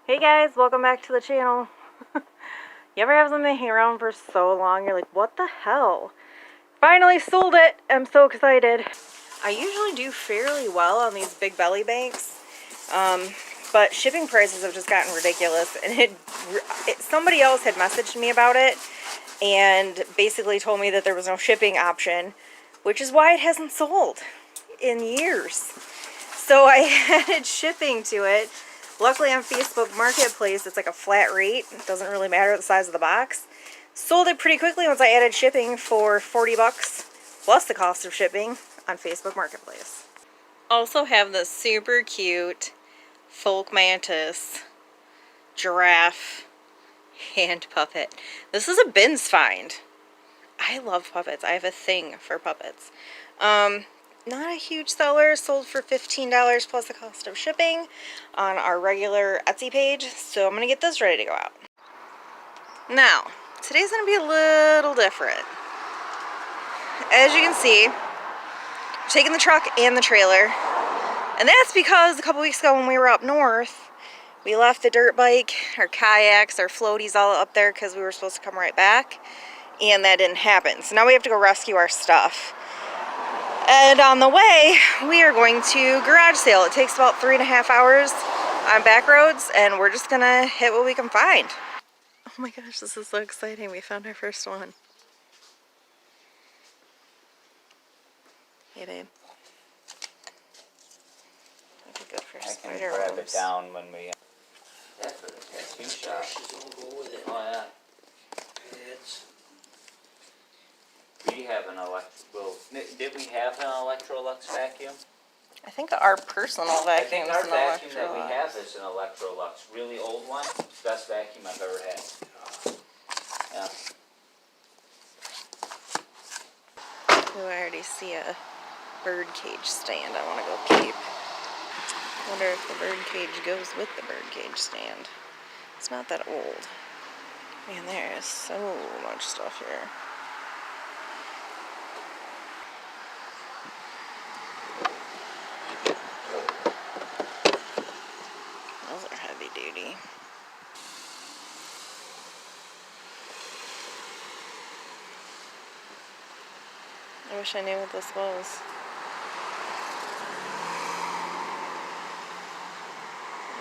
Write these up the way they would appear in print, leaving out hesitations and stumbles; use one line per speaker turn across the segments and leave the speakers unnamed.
Hey guys, welcome back to the channel. You ever have something hang around for so long, you're like, what the hell? Finally sold it! I'm so excited. I usually do fairly well on these big belly banks, but shipping prices have just gotten ridiculous, and somebody else had messaged me about it and basically told me that there was no shipping option, which is why it hasn't sold in years. So I added shipping to it. Luckily on Facebook Marketplace, it's like a flat rate. It doesn't really matter the size of the box. Sold it pretty quickly once I added shipping for 40 bucks plus the cost of shipping on Facebook Marketplace. Also have this super cute folk mantis giraffe hand puppet. This is a bins find. I love puppets. I have a thing for puppets. Not a huge seller, sold for $15 plus the cost of shipping on our regular Etsy page. So I'm going to get this ready to go out. Now, today's going to be a little different. As you can see, we're taking the truck and the trailer. And that's because a couple weeks ago when we were up north, we left the dirt bike, our kayaks, our floaties all up there because we were supposed to come right back. And that didn't happen. So now we have to go rescue our stuff. And on the way, we are going to garage sale. It takes about 3.5 hours on back roads, and we're just gonna hit what we can find. Oh my gosh, this is so exciting. We found our first one. Hey babe. That'd be good for spider
I can grab
webs.
it down when we... That's for the tattoo shop. Oh yeah. We have an did we have an Electrolux vacuum?
I think our personal vacuum is
I
an
think our vacuum that we
Electrolux.
have is an Electrolux. Really old one. Best vacuum I've ever had. Yeah.
Ooh, I already see a bird cage stand. I want to go peep. Wonder if the bird cage goes with the bird cage stand. It's not that old. Man, there is so much stuff here. Those are heavy duty. I wish I knew what this was.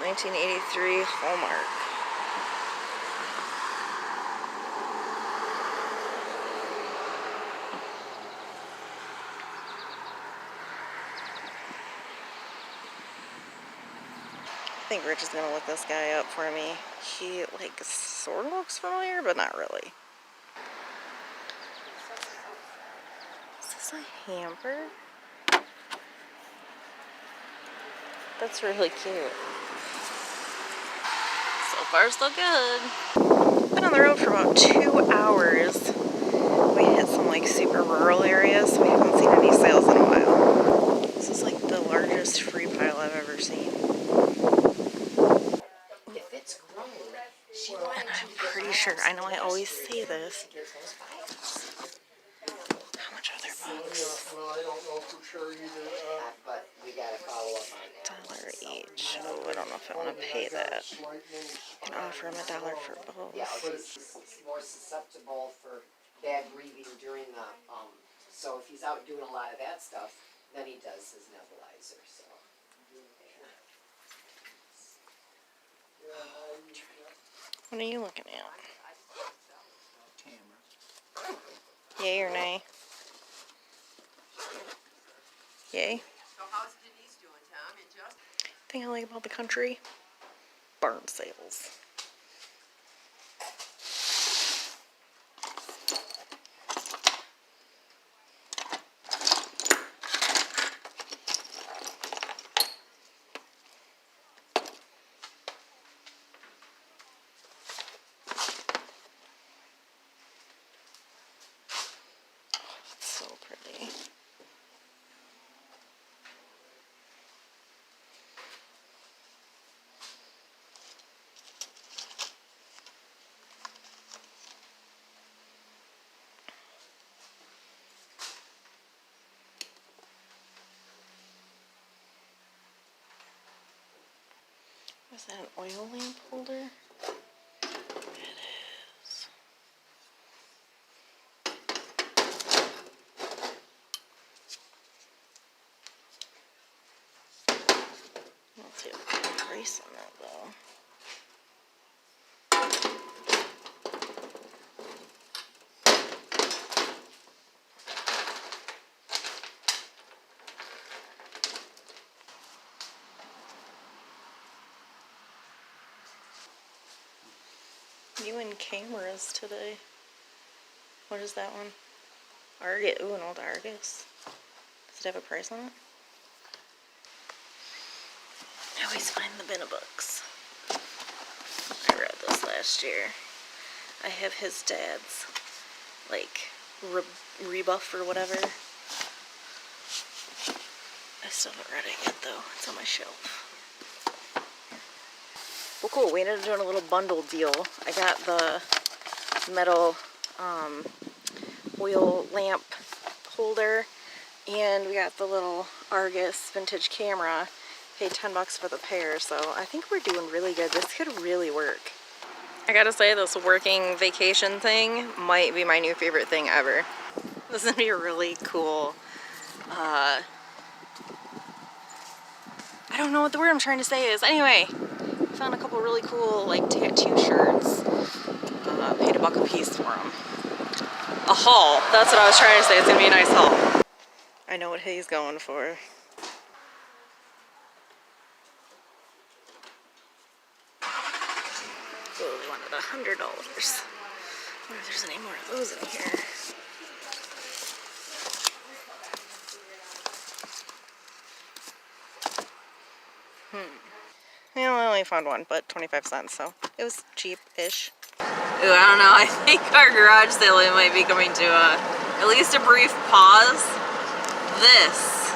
$1983 Hallmark. I think Rich is gonna look this guy up for me. He like sort of looks familiar, but not really. Is this a hamper? That's really cute. So far, so good. Been on the road for about 2 hours. We hit some like super rural areas, so we haven't seen any sales in a while. This is like the largest free pile I've ever seen.
If it's grown,
And I'm pretty sure, I know I always say this. How much are their bucks?
well, I don't know for sure either. But we gotta follow up on that.
$1 each. Oh, I don't know if I want to pay that. I can offer him $1 for both.
Yeah, he's more susceptible for bad breathing during the, so if he's out doing a lot of that stuff, then he does his nebulizer, so.
What are you looking at? Yay or nay? Yay?
So how's Denise doing, Tom? And Justin?
Thing I like about the country? Barn sales. So pretty. Is that an oil lamp holder? It is. Let's see if I can price on that though. You and cameras today. What is that one? Argus. Ooh, an old Argus. Does it have a price on it? I always find the bin of books. I read this last year. I have his dad's, like, rebuff or whatever. I still haven't read it yet, though. It's on my shelf. Well, cool. We ended up doing a little bundle deal. I got the metal oil lamp holder, and we got the little Argus vintage camera. Paid $10 for the pair, so I think we're doing really good. This could really work. I gotta say, this working vacation thing might be my new favorite thing ever. This is gonna be really cool. I don't know what the word I'm trying to say is. Anyway, found a couple really cool like tattoo shirts. Paid $1 a piece for them. A haul. That's what I was trying to say. It's gonna be a nice haul. I know what he's going for. Oh, we wanted $100. I wonder if there's any more of those in here. Yeah, I only found one, but 25 cents, so it was cheap-ish. Ooh, I don't know. I think our garage sale might be coming to at least a brief pause. This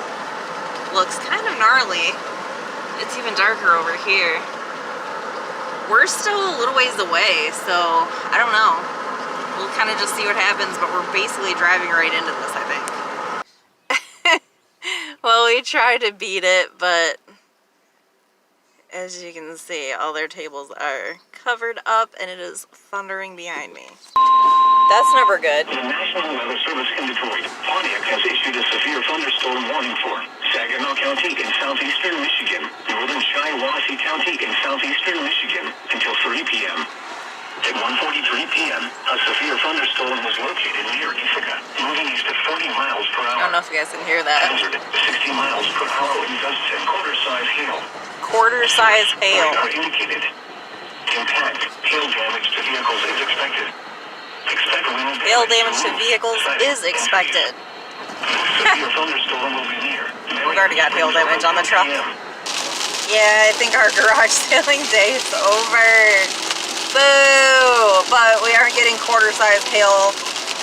looks kind of gnarly. It's even darker over here. We're still a little ways away, so I don't know. We'll kind of just see what happens, but we're basically driving right into this, I think. Well, we tried to beat it, but as you can see, all their tables are covered up and it is thundering behind me. That's never good.
The National Weather Service in Detroit, Pontiac has issued a severe thunderstorm warning for Saginaw County in southeastern Michigan, northern Shiawassee County in southeastern Michigan until 3 p.m. At 1:43 p.m., a severe thunderstorm was located near Ithaca, moving east at 40 miles per hour.
I don't know if you guys can hear that.
Hazard, 60 miles per hour with gusts and quarter-size hail.
Quarter-size hail.
Radar indicated. Impact, hail damage to vehicles is expected. Expect wind
Hail damage to vehicles is expected.
Severe thunderstorm will be near.
We've already got hail damage on the truck. Yeah, I think our garage sailing day is over. Boo! But we aren't getting quarter-size hail.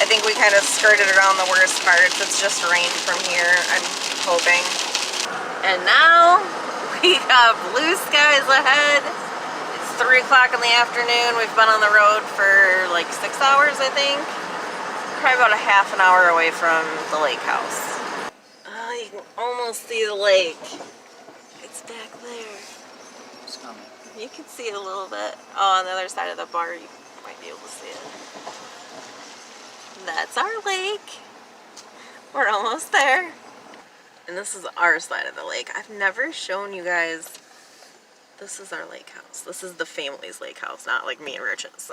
I think we kind of skirted around the worst parts. It's just rain from here, I'm hoping. And now we got blue skies ahead. It's 3 o'clock in the afternoon. We've been on the road for like 6 hours, I think. Probably about a half an hour away from the lake house. You can almost see the lake. It's back there.
It's coming.
You can see it a little bit. Oh, on the other side of the bar, you might be able to see it. That's our lake. We're almost there. And this is our side of the lake. I've never shown you guys. This is our lake house. This is the family's lake house, not like me and Rich's.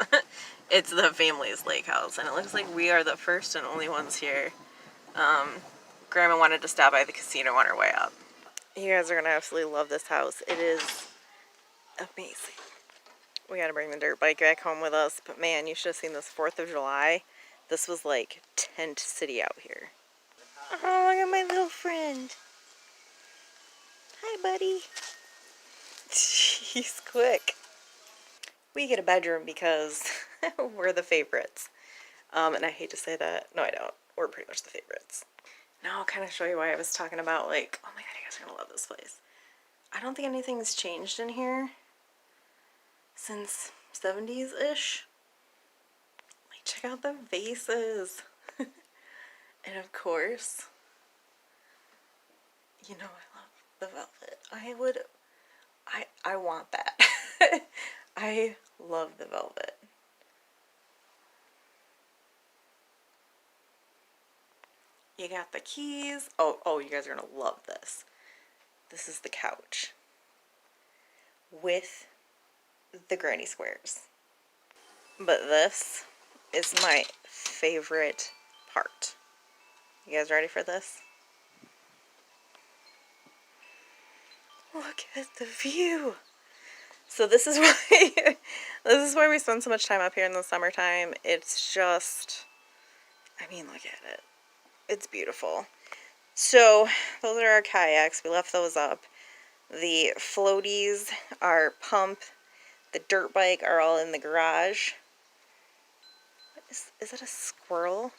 It's the family's lake house. And it looks like we are the first and only ones here. Grandma wanted to stop by the casino on her way up. You guys are going to absolutely love this house. It is amazing. We got to bring the dirt bike back home with us. But man, you should have seen this 4th of July. This was like tent city out here. Oh, look at my little friend. Hi, buddy. He's quick. We get a bedroom because we're the favorites. And I hate to say that. No, I don't. We're pretty much the favorites. Now I'll kind of show you why I was talking about, like, oh my god, you guys are going to love this place. I don't think anything's changed in here since 70s-ish. Like, check out the vases. And of course, you know I love the velvet. I want that. I love the velvet. You got the keys. Oh, you guys are gonna love this. This is the couch with the granny squares. But this is my favorite part. You guys ready for this? Look at the view. So this is why this is why we spend so much time up here in the summertime. It's just, I mean, look at it. It's beautiful. So those are our kayaks. We left those up. The floaties, our pump, the dirt bike are all in the garage. What is it a squirrel?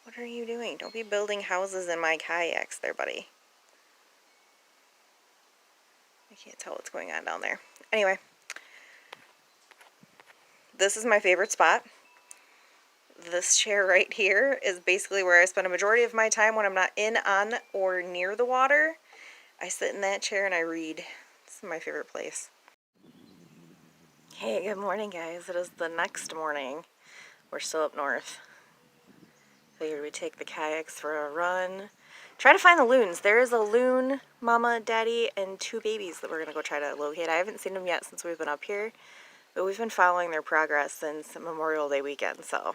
What are you doing? Don't be building houses in my kayaks there, buddy. I can't tell what's going on down there. Anyway, this is my favorite spot. This chair right here is basically where I spend a majority of my time when I'm not in, on, or near the water. I sit in that chair and I read. This is my favorite place. Hey, good morning, guys. It is the next morning. We're still up north. Figured we'd take the kayaks for a run. Try to find the loons. There is a loon, mama, daddy, and 2 babies that we're going to go try to locate. I haven't seen them yet since we've been up here, but we've been following their progress since Memorial Day weekend, so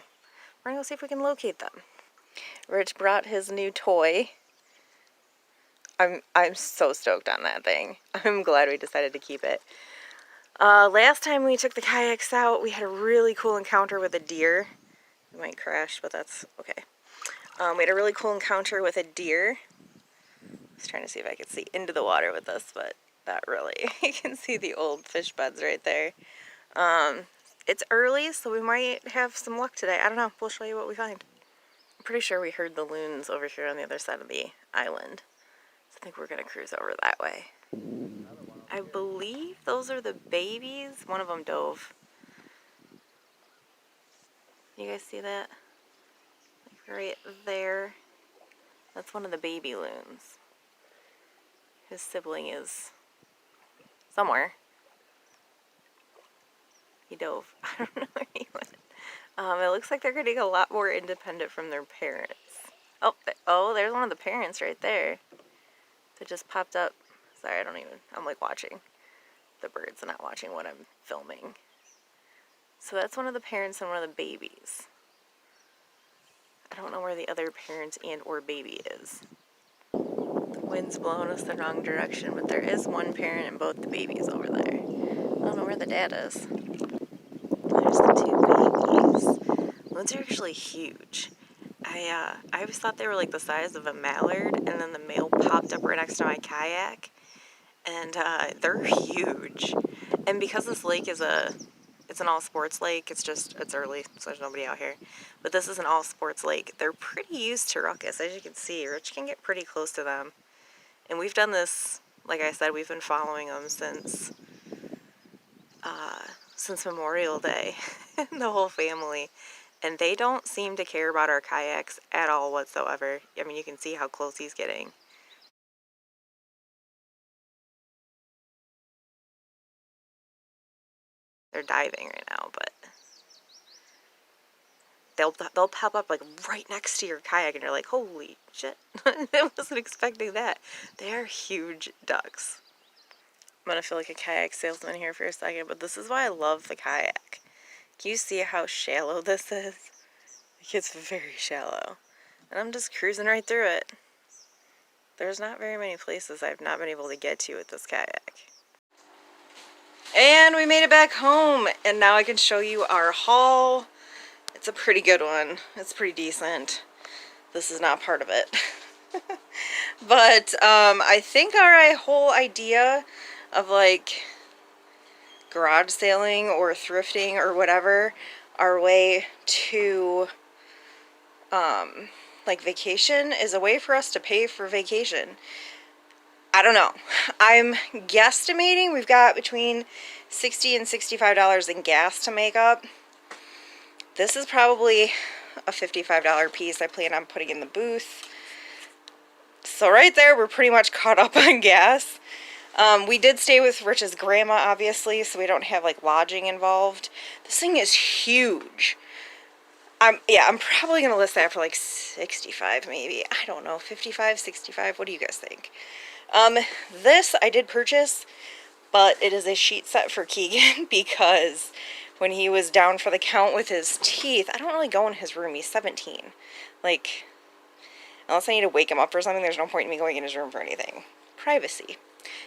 we're going to go see if we can locate them. Rich brought his new toy. I'm so stoked on that thing. I'm glad we decided to keep it. Last time we took the kayaks out, we had a really cool encounter with a deer. We might crash, but that's okay. We had a really cool encounter with a deer. I was trying to see if I could see into the water with this, but not really. You can see the old fish beds right there. It's early, so we might have some luck today. I don't know. We'll show you what we find. I'm pretty sure we heard the loons over here on the other side of the island. So I think we're going to cruise over that way. I believe those are the babies. One of them dove. You guys see that? Like right there. That's one of the baby loons. His sibling is somewhere. He dove. I don't know where he went. It looks like they're getting a lot more independent from their parents. Oh, there's one of the parents right there. That just popped up. Sorry, I'm like watching the birds and not watching what I'm filming. So that's one of the parents and one of the babies. I don't know where the other parent and or baby is. The wind's blowing us the wrong direction, but there is one parent and both the babies over there. I don't know where the dad is. There's the 2 babies. Loons are actually huge. I always thought they were like the size of a mallard, and then the male popped up right next to my kayak, and they're huge. And because this lake is it's an all sports lake, it's early, so there's nobody out here. But this is an all sports lake. They're pretty used to ruckus, as you can see. Rich can get pretty close to them. And we've done this, like I said, we've been following them since Memorial Day, the whole family. And they don't seem to care about our kayaks at all whatsoever. I mean, you can see how close he's getting. They're diving right now, but they'll pop up like right next to your kayak, and you're like, holy shit! I wasn't expecting that. They are huge ducks. I'm gonna feel like a kayak salesman here for a second, but this is why I love the kayak. Can you see how shallow this is? Like, it's very shallow, and I'm just cruising right through it. There's not very many places I've not been able to get to with this kayak. And we made it back home, and now I can show you our haul. It's a pretty good one. It's pretty decent. This is not part of it. But I think our whole idea of like garage sailing or thrifting or whatever, our way to like vacation is a way for us to pay for vacation. I don't know. I'm guesstimating we've got between $60 and $65 in gas to make up. This is probably a $55 piece I plan on putting in the booth. So right there, we're pretty much caught up on gas. We did stay with Rich's grandma, obviously, so we don't have, like, lodging involved. This thing is huge. I'm probably going to list that for, like, 65, maybe. I don't know, 55, 65. What do you guys think? This I did purchase, but it is a sheet set for Keegan because when he was down for the count with his teeth, I don't really go in his room. He's 17. Like, unless I need to wake him up or something, there's no point in me going in his room for anything. Privacy.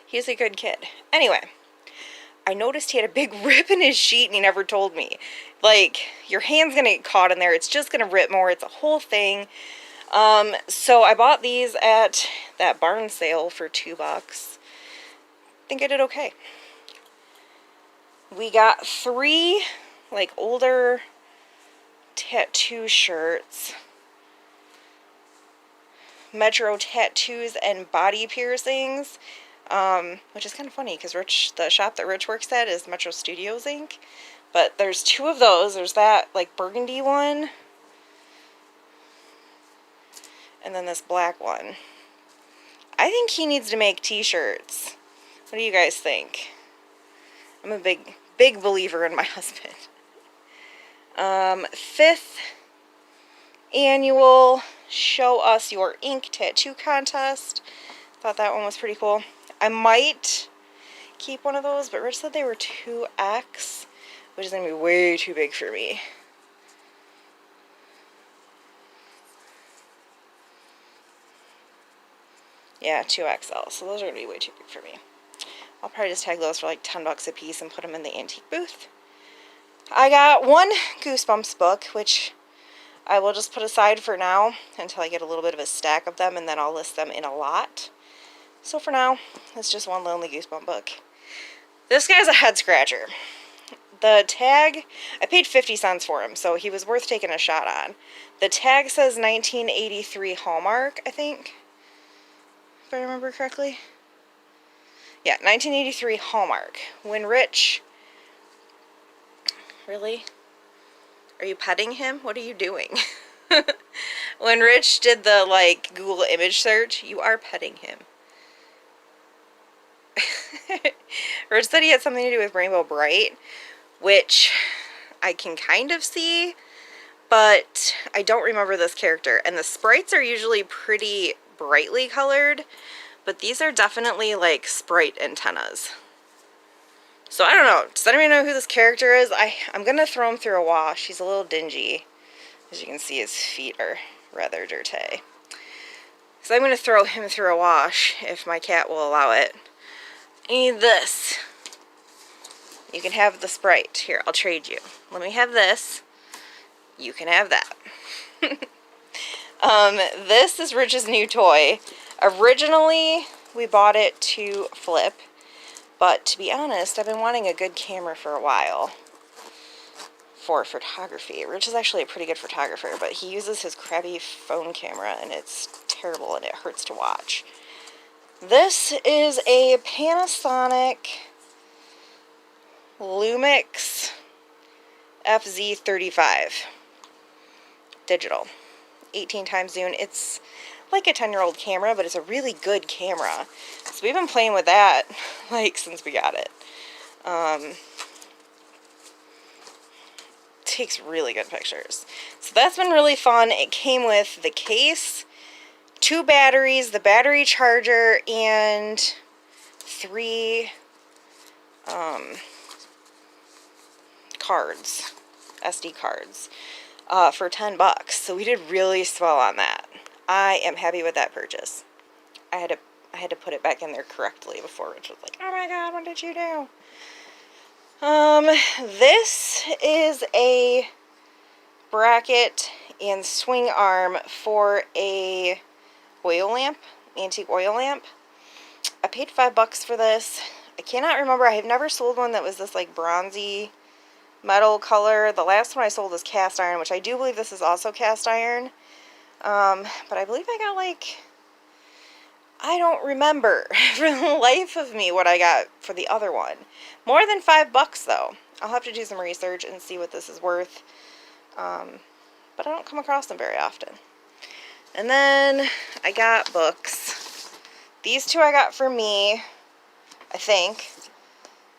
He's a good kid. Anyway, I noticed he had a big rip in his sheet and he never told me. Like, your hand's gonna get caught in there. It's just gonna rip more. It's a whole thing. So I bought these at that barn sale for $2. I think I did okay. We got 3, like, older tattoo shirts. Metro tattoos and body piercings, which is kind of funny because the shop that Rich works at is Metro Studios Inc. But there's 2 of those. There's that, like, burgundy one, and then this black one. I think he needs to make t-shirts. What do you guys think? I'm a big believer in my husband. 5th annual Show Us Your Ink tattoo contest. Thought that one was pretty cool. I might keep one of those, but Rich said they were 2X, which is going to be way too big for me. Yeah, 2XL, so those are going to be way too big for me. I'll probably just tag those for like $10 a piece and put them in the antique booth. I got 1 Goosebumps book, which I will just put aside for now until I get a little bit of a stack of them, and then I'll list them in a lot. So for now, it's just 1 Lonely Goosebump book. This guy's a head scratcher. The tag, I paid 50 cents for him, so he was worth taking a shot on. The tag says 1983 Hallmark, I think, if I remember correctly. Yeah, 1983 Hallmark. When Rich... Really? Are you petting him? What are you doing? When Rich did the, like, Google image search, you are petting him. Rich said he had something to do with Rainbow Bright, which I can kind of see, but I don't remember this character. And the sprites are usually pretty brightly colored, but these are definitely, like, sprite antennas. So I don't know. Does anybody know who this character is? I'm going to throw him through a wash. He's a little dingy. As you can see, his feet are rather dirty. So I'm going to throw him through a wash if my cat will allow it. I need this. You can have the sprite. Here, I'll trade you. Let me have this. You can have that. This is Rich's new toy. Originally, we bought it to flip. But to be honest, I've been wanting a good camera for a while for photography. Rich is actually a pretty good photographer, but he uses his crappy phone camera and it's terrible and it hurts to watch. This is a Panasonic Lumix FZ35 digital 18 times zoom. It's like a 10-year-old camera, but it's a really good camera. So we've been playing with that like since we got it. Takes really good pictures. So that's been really fun. It came with the case, 2 batteries, the battery charger, and 3 cards, SD cards, for $10. So we did really swell on that. I am happy with that purchase. I had to put it back in there correctly before Rich was like, oh my god, what did you do? This is a bracket and swing arm for a oil lamp, antique oil lamp. I paid $5 for this. I cannot remember. I have never sold one that was this like bronzy metal color. The last one I sold was cast iron, which I do believe this is also cast iron. But I believe I got like, I don't remember for the life of me what I got for the other one. More than $5 though. I'll have to do some research and see what this is worth. But I don't come across them very often. And then I got books. These 2 I got for me. I think.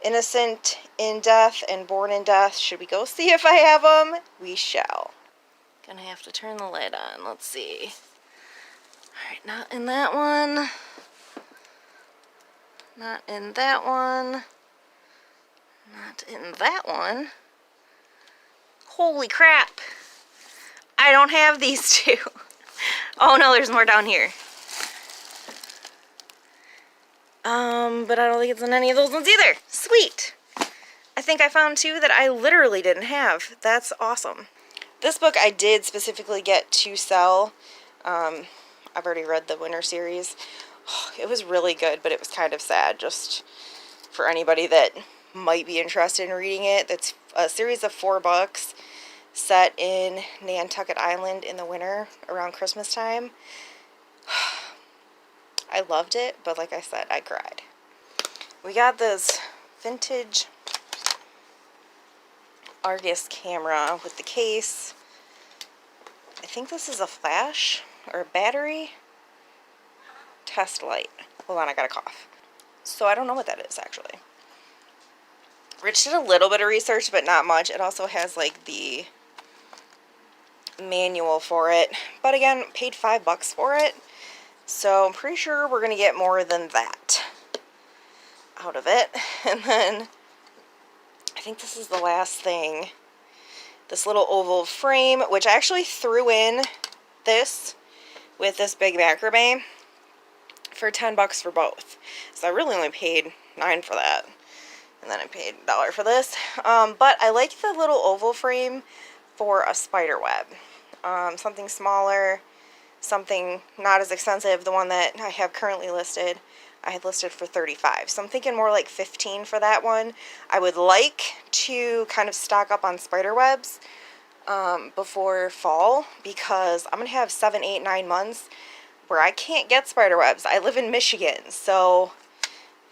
Innocent in Death and Born in Death. Should we go see if I have them? We shall. Gonna have to turn the light on. Let's see. Alright, not in that one. Not in that one. Not in that one. Holy crap! I don't have these two. Oh no, there's more down here. But I don't think it's in any of those ones either. Sweet! I think I found two that I literally didn't have. That's awesome. This book I did specifically get to sell. I've already read the Winter series. It was really good, but it was kind of sad just for anybody that might be interested in reading it. It's a series of 4 books set in Nantucket Island in the winter around Christmas time. I loved it, but like I said, I cried. We got this vintage Argus camera with the case. I think this is a flash or a battery test light. Hold on, I got a cough. So I don't know what that is actually. Rich did a little bit of research, but not much. It also has like the manual for it. But again, paid $5 for it. So I'm pretty sure we're going to get more than that out of it. And then I think this is the last thing. This little oval frame, which I actually threw in this with this big macrame for $10 for both. So I really only paid $9 for that. And then I paid $1 for this. But I like the little oval frame for a spider web. Something smaller, something not as expensive. The one that I have currently listed, I had listed for $35. So I'm thinking more like $15 for that one. I would like to kind of stock up on spider webs before fall, because I'm going to have 7, 8, 9 months where I can't get spider webs. I live in Michigan, so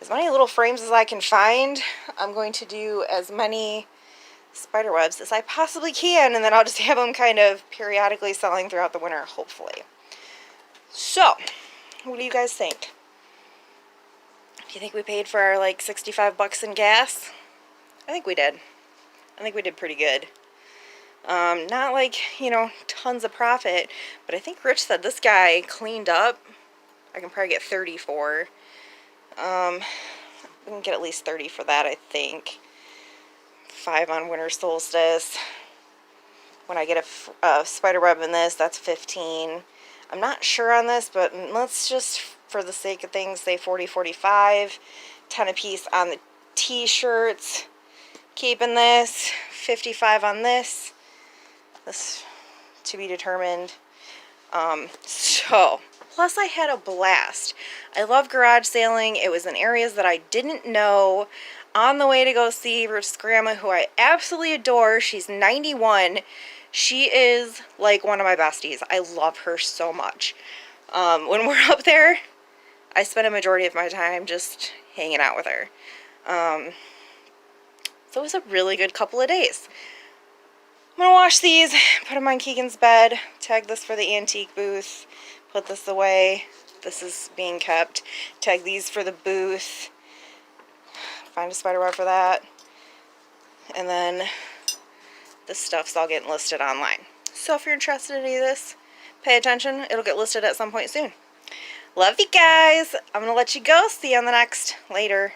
as many little frames as I can find, I'm going to do as many spider webs as I possibly can, and then I'll just have them kind of periodically selling throughout the winter, hopefully. So, what do you guys think? Do you think we paid for our like $65 in gas? I think we did. I think we did pretty good. Not like, you know, tons of profit, but I think Rich said this guy cleaned up. I can probably get 30 for. We can get at least 30 for that, I think. 5 on Winter Solstice. When I get a spider web in this, that's 15. I'm not sure on this, but let's just, for the sake of things, say 40, 45. 10 a piece on the t-shirts. Keeping this. 55 on this. This to be determined. Plus I had a blast. I love garage sailing. It was in areas that I didn't know. On the way to go see Rich's grandma, who I absolutely adore. She's 91. She is like one of my besties. I love her so much. When we're up there, I spend a majority of my time just hanging out with her. So it was a really good couple of days. I'm going to wash these, put them on Keegan's bed, tag this for the antique booth, put this away. This is being kept. Tag these for the booth. Find a spider web for that. And then this stuff's all getting listed online. So if you're interested in any of this, pay attention. It'll get listed at some point soon. Love you guys. I'm going to let you go. See you on the next. Later.